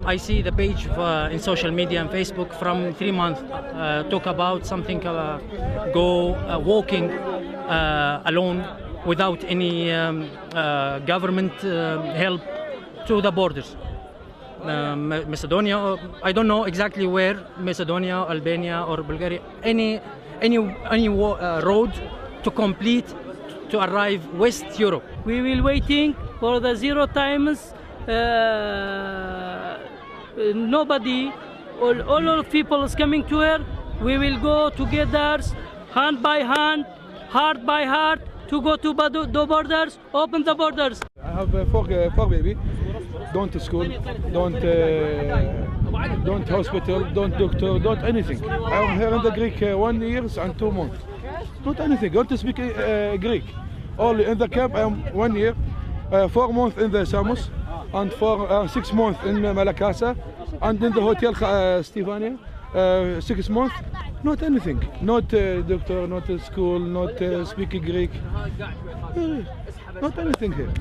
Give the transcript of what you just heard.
I see the page in social media and Facebook from 3 months talk about something go walking alone without any government help to the borders. Macedonia, I don't know exactly where, Macedonia, Albania or Bulgaria, any road to complete to arrive West Europe. We will waiting for the 0 times. Nobody, all of people is coming to here. We will go together, hand by hand, heart by heart, to go to the borders, open the borders. I have four baby. Don't to school, don't hospital, don't doctor, don't anything. I'm here in the Greek 1 year and 2 months. Not anything. Don't speak Greek. Only in the camp I am 1 year, 4 months in the Samos, and 6 months in Malakasa, and in the hotel Stefania, 6 months. Not anything. Not doctor, not school, not speak Greek. Not anything here.